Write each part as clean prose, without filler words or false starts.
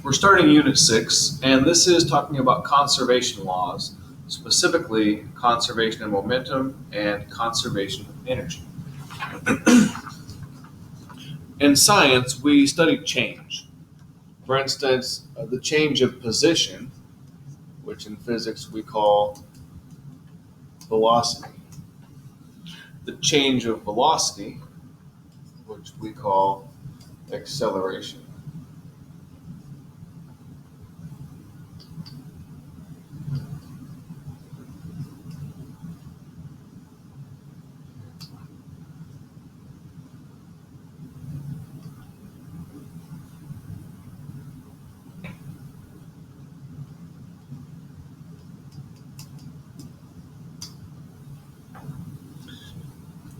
We're starting Unit 6, and this is talking about conservation laws, specifically conservation of momentum and conservation of energy. In science, we study change. For instance, the change of position, which in physics we call velocity. The change of velocity, which we call acceleration.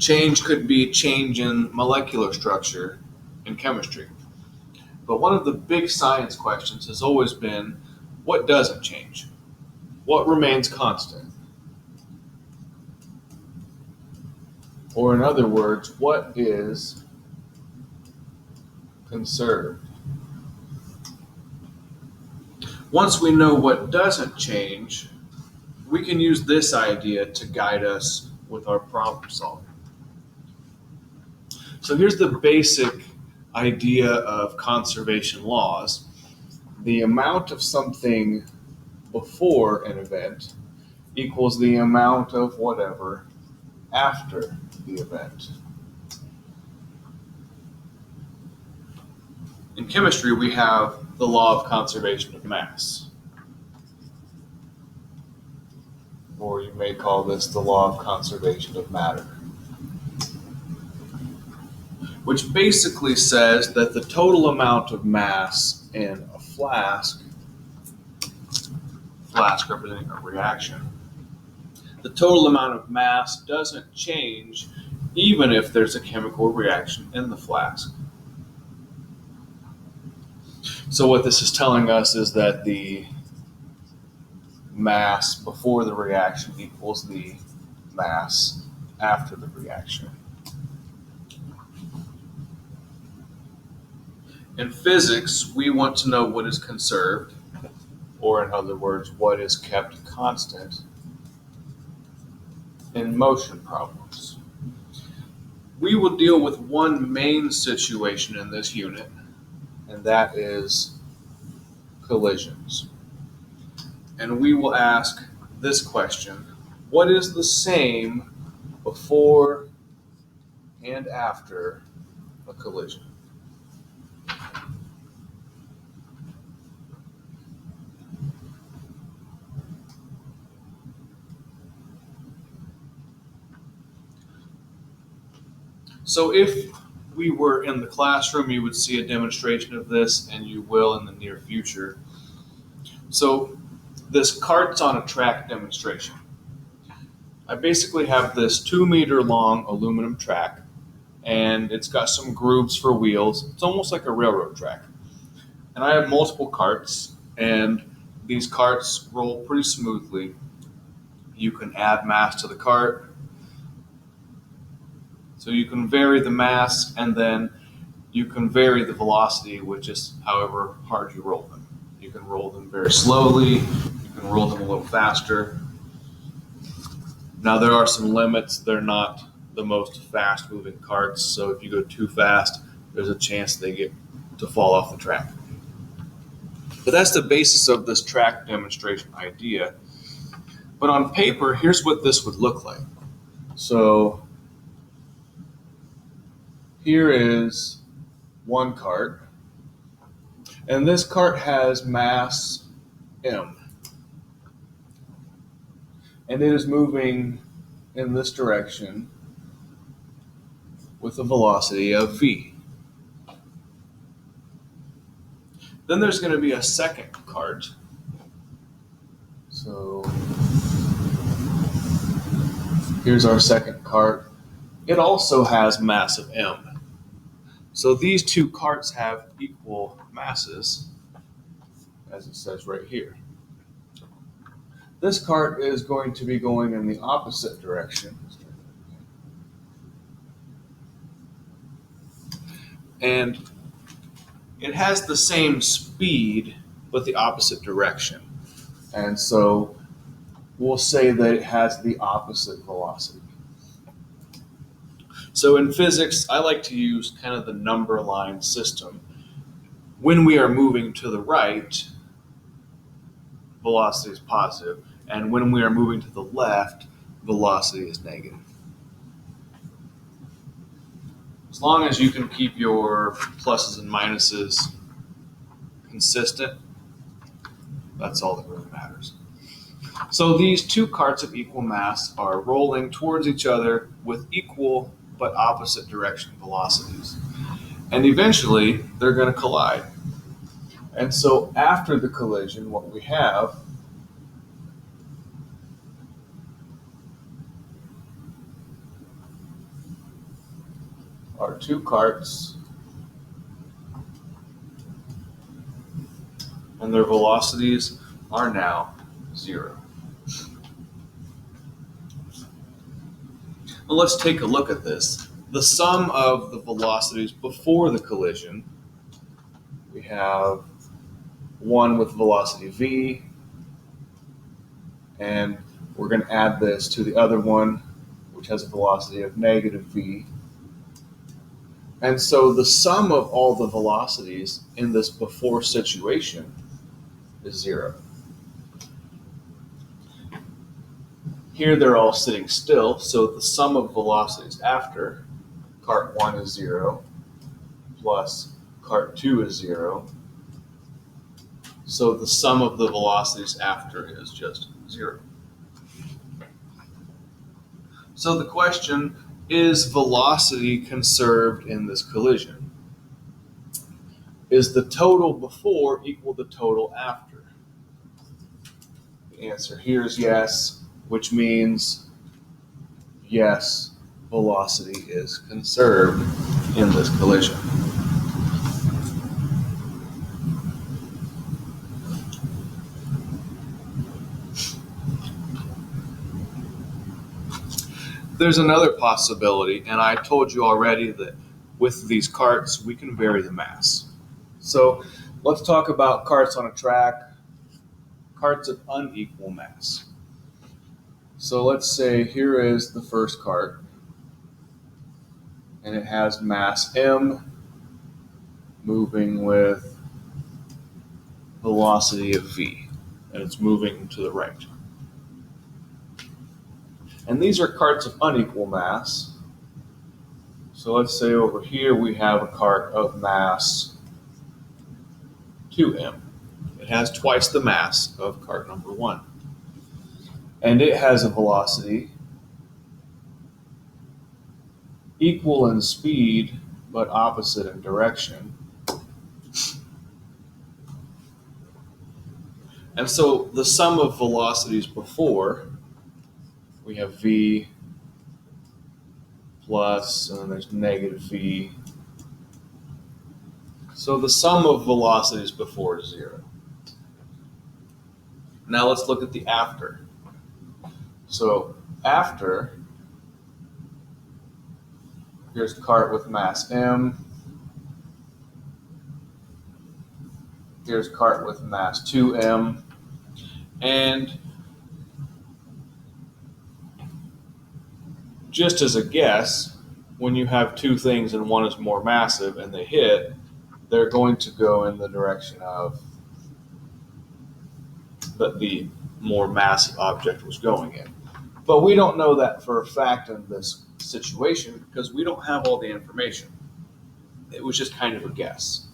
Change could be change in molecular structure in chemistry. But one of the big science questions has always been, what doesn't change? What remains constant? Or in other words, what is conserved? Once we know what doesn't change, we can use this idea to guide us with our problem solving. So here's the basic idea of conservation laws. The amount of something before an event equals the amount of whatever after the event. In chemistry, we have the law of conservation of mass. Or you may call this the law of conservation of matter, which basically says that the total amount of mass in a flask representing a reaction, the total amount of mass doesn't change even if there's a chemical reaction in the flask. So what this is telling us is that the mass before the reaction equals the mass after the reaction. In physics, we want to know what is conserved, or in other words, what is kept constant in motion problems. We will deal with one main situation in this unit, and that is collisions. And we will ask this question: what is the same before and after a collision? So if we were in the classroom, you would see a demonstration of this, and you will in the near future. So this carts on a track demonstration. I basically have this 2-meter long aluminum track, and it's got some grooves for wheels. It's almost like a railroad track. And I have multiple carts, and these carts roll pretty smoothly. You can add mass to the cart. So you can vary the mass, and then you can vary the velocity, which is however hard you roll them. You can roll them very slowly, you can roll them a little faster. Now there are some limits. They're not the most fast moving carts, so if you go too fast, there's a chance they get to fall off the track. But that's the basis of this track demonstration idea. But on paper, here's what this would look like. So here is one cart, and this cart has mass M, and it is moving in this direction with a velocity of v. Then there's going to be a second cart. So here's our second cart. It also has mass of m. So these two carts have equal masses, as it says right here. This cart is going to be going in the opposite direction. And it has the same speed, but the opposite direction. And so we'll say that it has the opposite velocity. So in physics, I like to use kind of the number line system. When we are moving to the right, velocity is positive, and when we are moving to the left, velocity is negative. As long as you can keep your pluses and minuses consistent, that's all that really matters. So these two carts of equal mass are rolling towards each other with equal but opposite direction velocities. And eventually, they're going to collide. And so after the collision, what we have are two carts and their velocities are now 0. Well, let's take a look at this. The sum of the velocities before the collision, we have one with velocity v, and we're going to add this to the other one, which has a velocity of negative v. And so the sum of all the velocities in this before situation is 0. Here they're all sitting still, so the sum of velocities after cart 1 is 0, plus cart 2 is 0. So the sum of the velocities after is just 0. So the question, is velocity conserved in this collision? Is the total before equal to total after? The answer here is yes, which means yes, velocity is conserved in this collision. There's another possibility, and I told you already that with these carts, we can vary the mass. So let's talk about carts on a track, carts of unequal mass. So let's say here is the first cart, and it has mass m moving with velocity of v, and it's moving to the right. And these are carts of unequal mass. So let's say over here we have a cart of mass 2m. It has twice the mass of cart number 1. And it has a velocity equal in speed but opposite in direction. And so the sum of velocities before, we have v plus, and then there's negative v. So the sum of velocities before is 0. Now let's look at the after. So after, here's cart with mass m. Here's cart with mass 2m. And just as a guess, when you have two things and one is more massive and they hit, they're going to go in the direction of that the more massive object was going in. But we don't know that for a fact in this situation because we don't have all the information. It was just kind of a guess.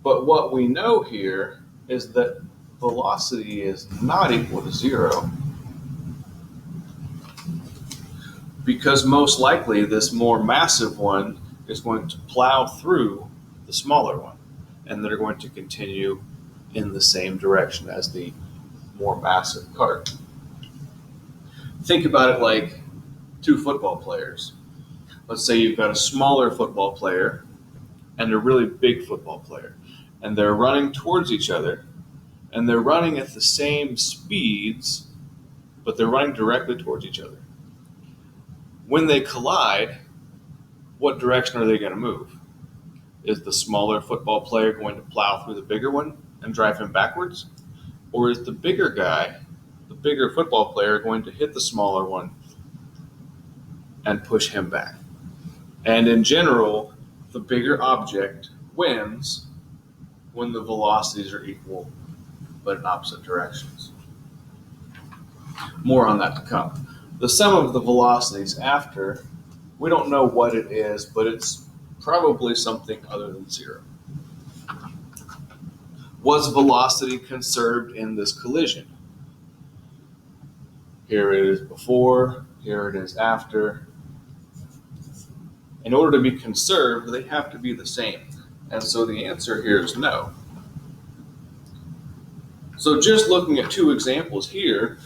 But what we know here is that velocity is not equal to 0 because most likely this more massive one is going to plow through the smaller one, and they're going to continue in the same direction as the more massive cart. Think about it like two football players. Let's say you've got a smaller football player and a really big football player, and they're running towards each other, and they're running at the same speeds, but they're running directly towards each other. When they collide, what direction are they going to move? Is the smaller football player going to plow through the bigger one and drive him backwards? Or is the bigger guy, the bigger football player, going to hit the smaller one and push him back? And in general, the bigger object wins when the velocities are equal but in opposite directions. More on that to come. The sum of the velocities after, we don't know what it is, but it's probably something other than zero. Was velocity conserved in this collision? Here it is before, here it is after. In order to be conserved, they have to be the same. And so the answer here is no. So just looking at two examples here,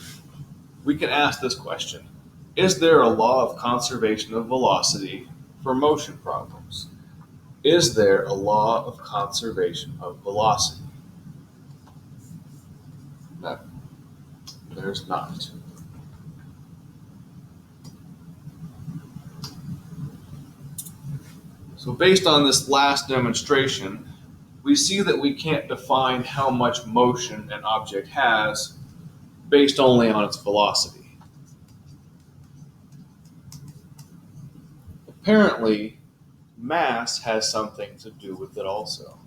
we can ask this question. Is there a law of conservation of velocity for motion problems? Is there a law of conservation of velocity? No, there's not. So based on this last demonstration, we see that we can't define how much motion an object has based only on its velocity. Apparently, mass has something to do with it also.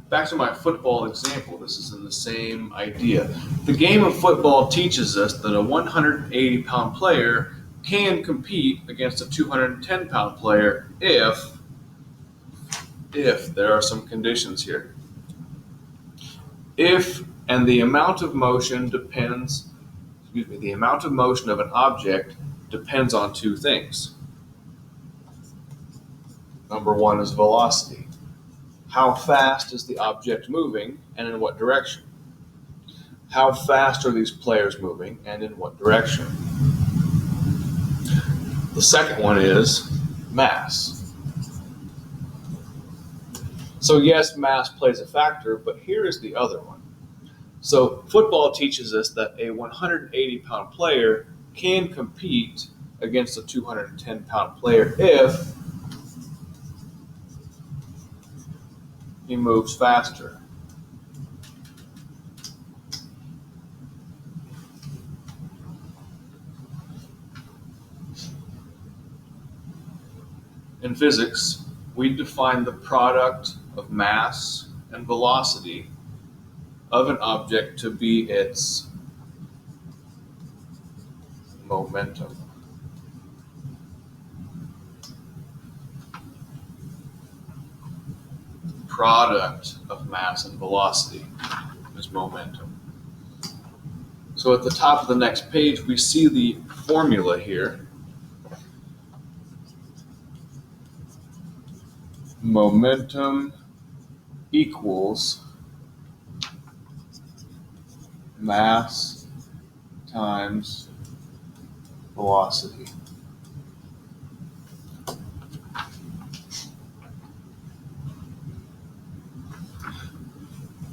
Back to my football example, this is in the same idea. The game of football teaches us that a 180-pound player can compete against a 210-pound player if there are some conditions here. If and the amount of motion of an object depends on two things. Number one is velocity. How fast is the object moving and in what direction? How fast are these players moving and in what direction? The second one is mass. So yes, mass plays a factor, but here is the other one. So football teaches us that a 180-pound player can compete against a 210-pound player if he moves faster. In physics, we define the product of mass and velocity of an object to be its momentum. Product of mass and velocity is momentum. So at the top of the next page, we see the formula here. Momentum equals mass times velocity.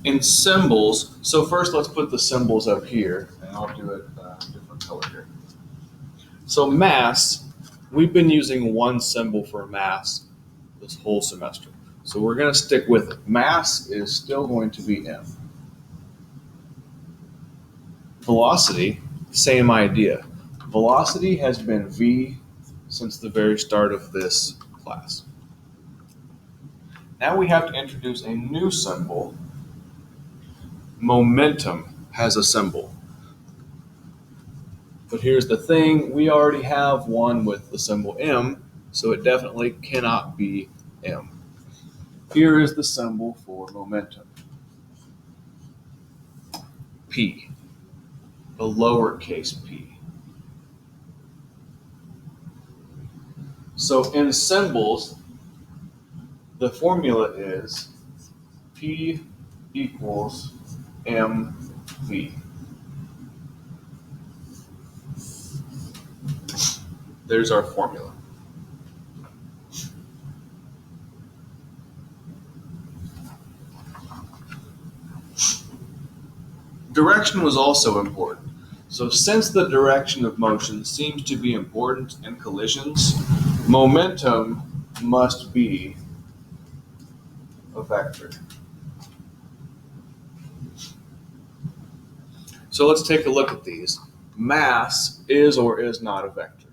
In symbols, so first let's put the symbols up here, and I'll do it a different color here. So mass, we've been using one symbol for mass this whole semester. So we're going to stick with it. Mass is still going to be m. Velocity, same idea. Velocity has been v since the very start of this class. Now we have to introduce a new symbol. Momentum has a symbol. But here's the thing, we already have one with the symbol m, so it definitely cannot be m. Here is the symbol for momentum. P, the lowercase p. So in symbols, the formula is P equals mv. There's our formula. Direction was also important. So since the direction of motion seems to be important in collisions, momentum must be a vector. So let's take a look at these. Mass is or is not a vector.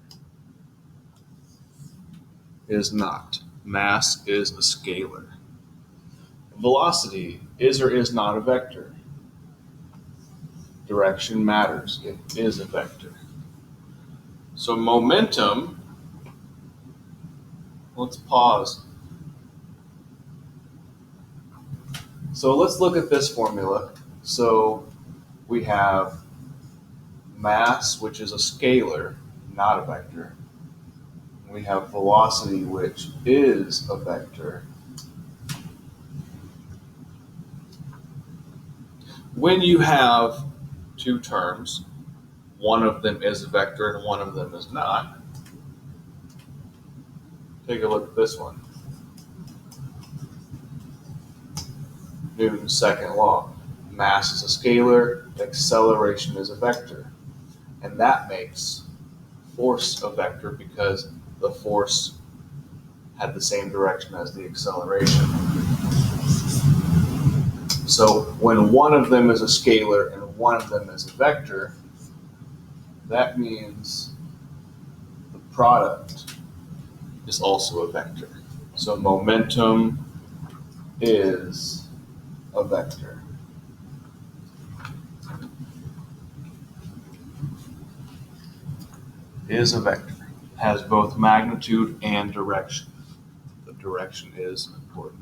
Is not. Mass is a scalar. Velocity is or is not a vector. Direction matters. It is a vector. So momentum, let's pause. So let's look at this formula. So we have mass, which is a scalar, not a vector. We have velocity, which is a vector. When you have two terms, one of them is a vector and one of them is not, take a look at this one. Newton's second law. Mass is a scalar, acceleration is a vector. And that makes force a vector because the force had the same direction as the acceleration. So when one of them is a scalar and one of them is a vector, that means the product is also a vector. So momentum is a vector. Is a vector. Has both magnitude and direction. The direction is important.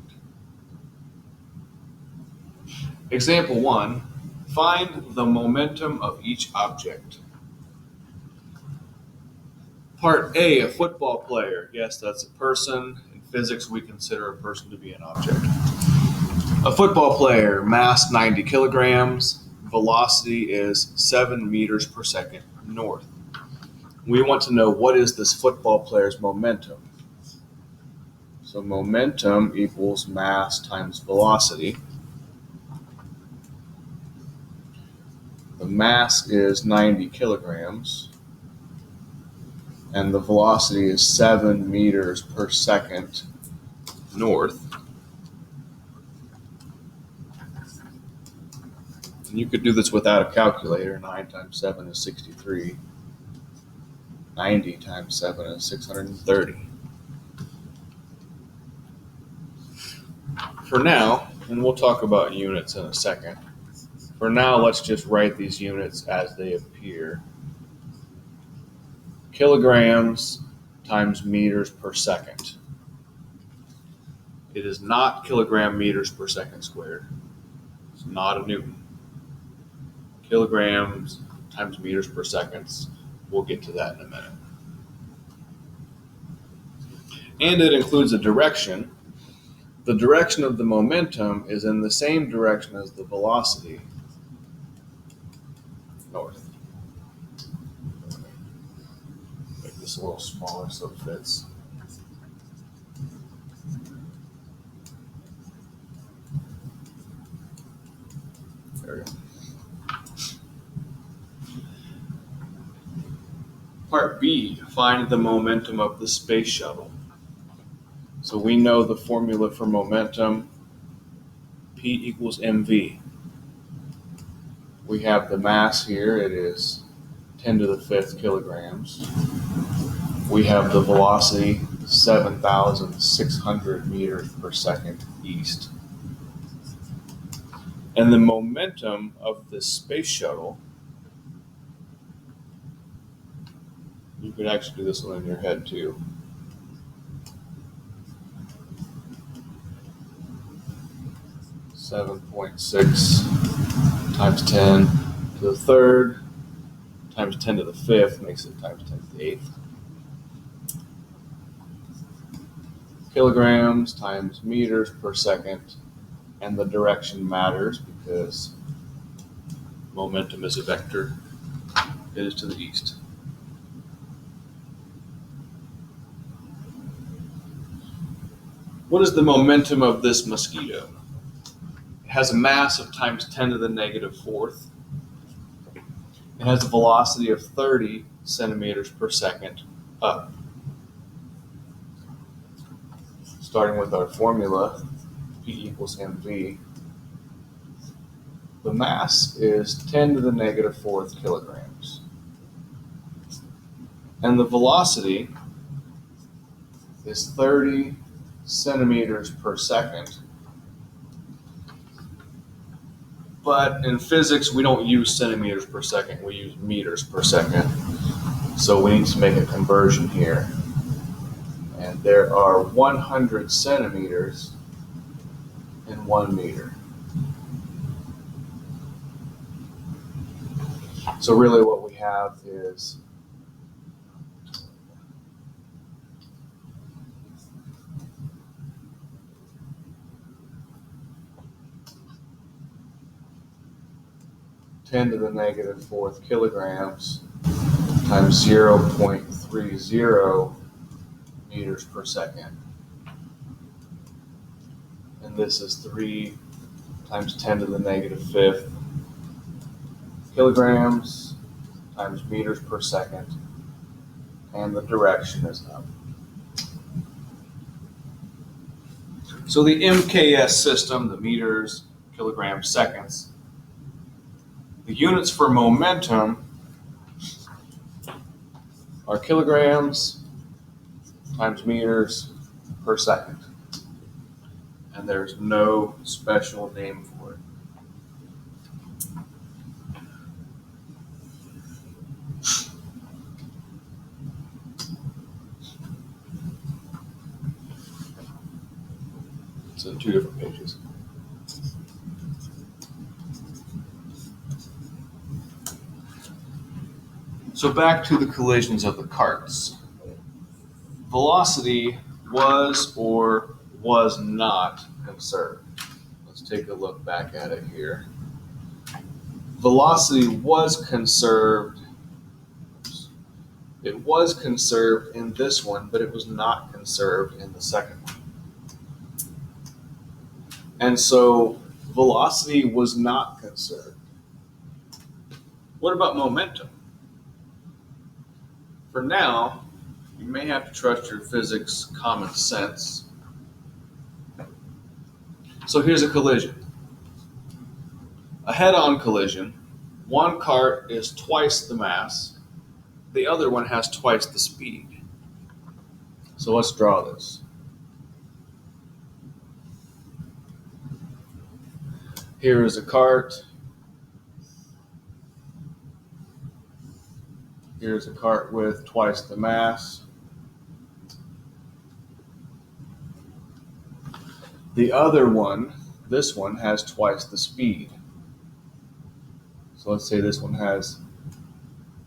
Example 1, find the momentum of each object. Part A, a football player. Yes, that's a person. In physics, we consider a person to be an object. A football player, mass 90 kilograms, velocity is 7 meters per second north. We want to know what is this football player's momentum. So momentum equals mass times velocity. The mass is 90 kilograms, and the velocity is 7 meters per second north. And you could do this without a calculator. 9 times 7 is 63. 90 times 7 is 630. For now, and we'll talk about units in a second, for now let's just write these units as they appear. Kilograms times meters per second. It is not kilogram meters per second squared. It's not a Newton. Kilograms times meters per second. We'll get to that in a minute. And it includes a direction. The direction of the momentum is in the same direction as the velocity, north. Make this a little smaller so it fits. There we go. Part B, find the momentum of the space shuttle. So we know the formula for momentum, P equals mv. We have the mass here, it is 10 to the 5th kilograms. We have the velocity, 7,600 meters per second east. And the momentum of the space shuttle, you could actually do this one in your head too. .6 times 10 to the 3rd times 10 to the 5th makes it times 10 to the 8th. Kilograms times meters per second, and the direction matters because momentum is a vector. It is to the east. What is the momentum of this mosquito? It has a mass of times 10 to the negative 4th. It has a velocity of 30 centimeters per second up. Starting with our formula, P equals mv. The mass is 10 to the negative fourth kilograms. And the velocity is 30 centimeters per second. But in physics, we don't use centimeters per second, we use meters per second. So we need to make a conversion here. And there are 100 centimeters in 1 meter. So really what we have is ten to the negative fourth kilograms times 0.30 meters per second. And this is 3 times 10 to the negative fifth kilograms times meters per second, and the direction is up. So the MKS system, the meters, kilograms, seconds, the units for momentum are kilograms times meters per second. And there's no special name for it. It's in 2 different pages. So back to the collisions of the carts. Velocity was or was not conserved. Let's take a look back at it here. Velocity was conserved. It was conserved in this one, but it was not conserved in the second one. And so velocity was not conserved. What about momentum? For now, you may have to trust your physics common sense. So here's a collision. A head-on collision. One cart is twice the mass. The other one has twice the speed. So let's draw this. Here is a cart. Here's a cart with twice the mass. The other one, this one, has twice the speed. So let's say this one has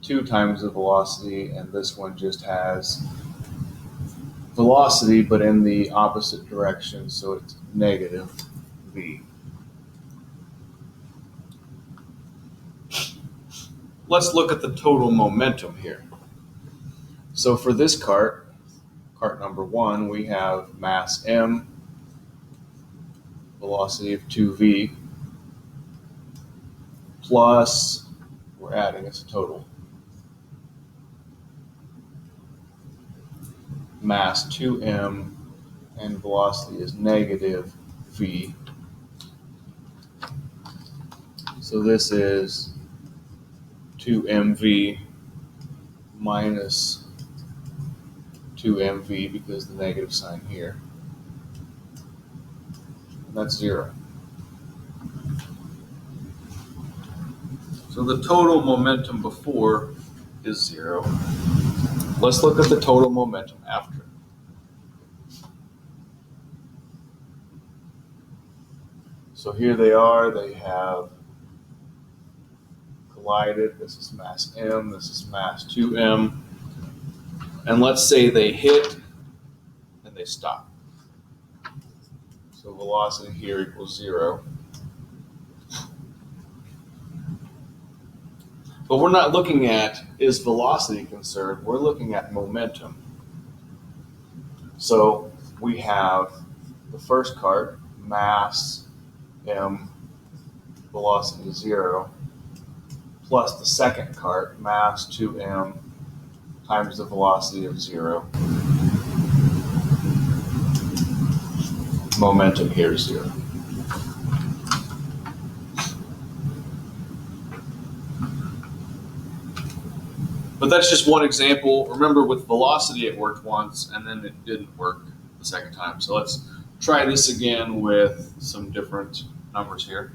2 times the velocity, and this one just has velocity, but in the opposite direction, so it's negative v. Let's look at the total momentum here. So for this cart, cart number 1, we have mass m, velocity of 2v, plus, we're adding, it's a total, mass 2m, and velocity is negative v. So this is 2mv minus 2mv because the negative sign here. And that's 0. So the total momentum before is 0. Let's look at the total momentum after. So here they are, they have collided. This is mass m, this is mass 2m. And let's say they hit and they stop. So velocity here equals 0. But we're not looking at, is velocity conserved? We're looking at momentum. So we have the first cart, mass m, velocity 0. plus the second cart, mass 2m, times the velocity of 0. Momentum here is 0. But that's just one example. Remember, with velocity it worked once and then it didn't work the second time. So let's try this again with some different numbers here.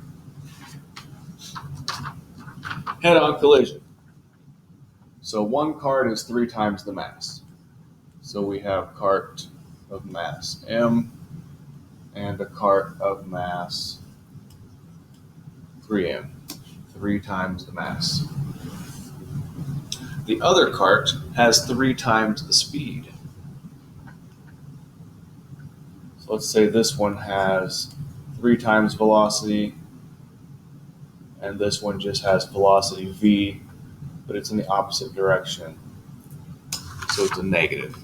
Head-on collision. So one cart is 3 times the mass. So we have cart of mass m and a cart of mass 3m, 3 times the mass. The other cart has 3 times the speed. So let's say this one has 3 times velocity, and this one just has velocity v, but it's in the opposite direction. So it's a negative.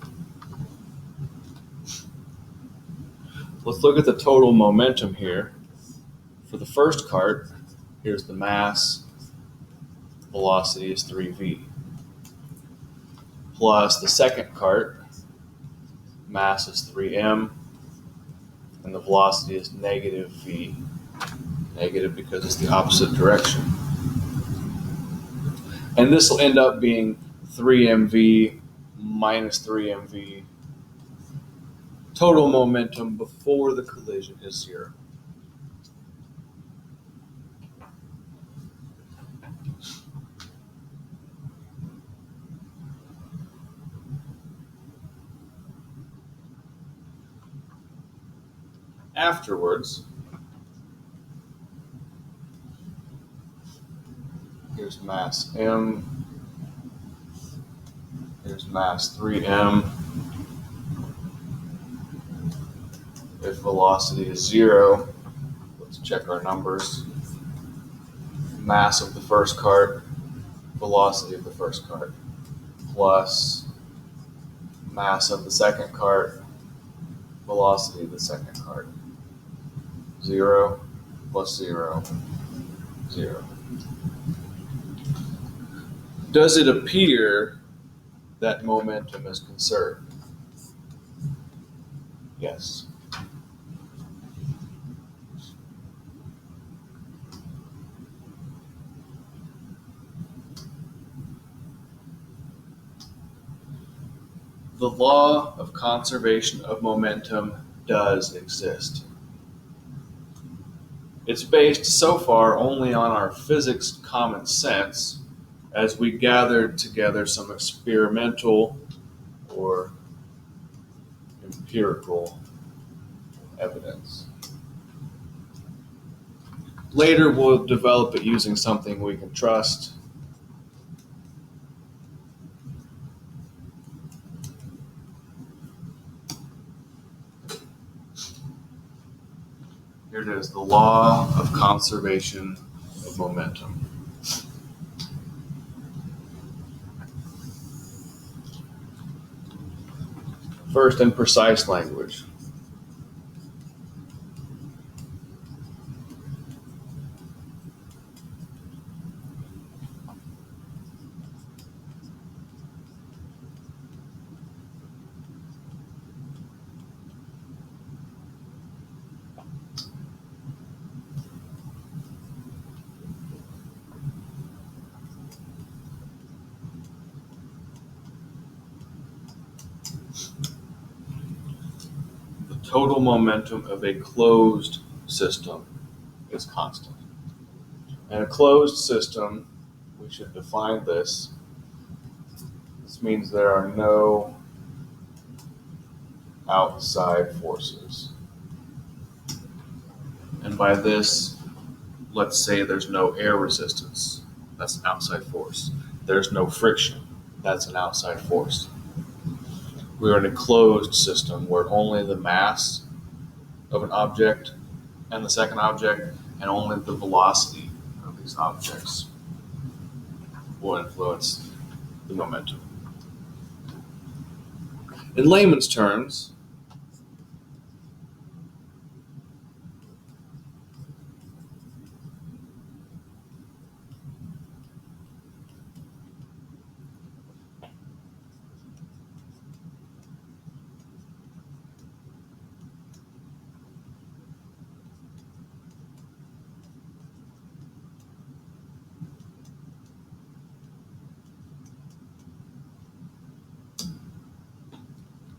Let's look at the total momentum here. For the first cart, here's the mass, velocity is 3v. Plus the second cart, mass is 3m, and the velocity is negative v. Negative because it's the opposite direction. And this will end up being 3mv minus 3mv. Total momentum before the collision is 0. Afterwards, here's mass m, here's mass 3m. If velocity is 0, let's check our numbers. Mass of the first cart, velocity of the first cart, plus mass of the second cart, velocity of the second cart. 0 plus 0, 0. Does it appear that momentum is conserved? Yes. The law of conservation of momentum does exist. It's based so far only on our physics common sense, as we gathered together some experimental or empirical evidence. Later, we'll develop it using something we can trust. Here it is, the law of conservation of momentum. First, in precise language. Total momentum of a closed system is constant. In a closed system, we should define this. This means there are no outside forces. And by this, let's say there's no air resistance. That's an outside force. There's no friction. That's an outside force. We're in a closed system where only the mass of an object and the second object and only the velocity of these objects will influence the momentum. In layman's terms,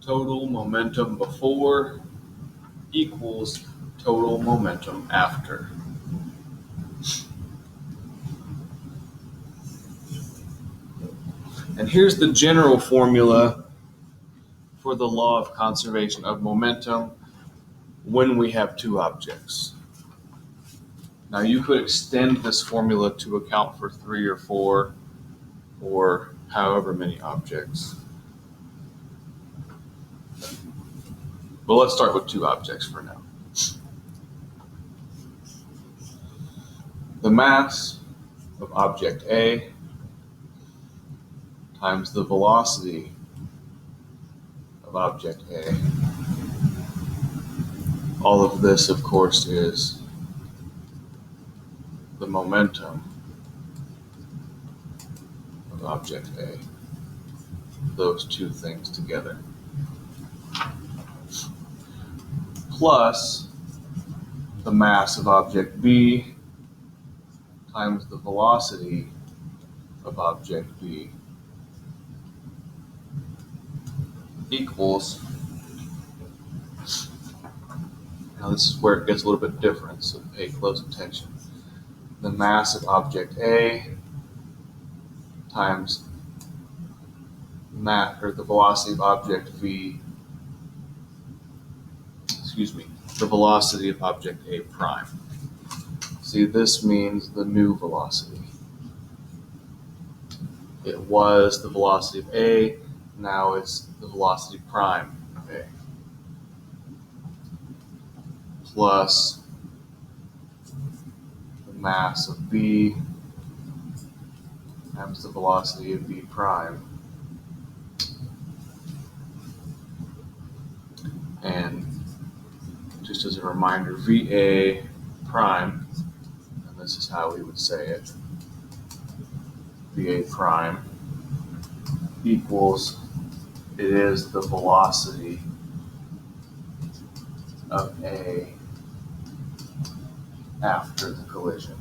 total momentum before equals total momentum after. And here's the general formula for the law of conservation of momentum when we have two objects. Now you could extend this formula to account for 3 or 4 or however many objects. But let's start with two objects for now. The mass of object A times the velocity of object A. All of this, of course, is the momentum of object A. Those two things together. Plus the mass of object B times the velocity of object B equals, now this is where it gets a little bit different, so pay close attention. The mass of object A times the velocity of object V, the velocity of object A prime. See, this means the new velocity. It was the velocity of A, now it's the velocity prime of A. Plus the mass of B times the velocity of B prime. And just as a reminder, VA prime, and this is how we would say it, VA prime equals, it is the velocity of A after the collision.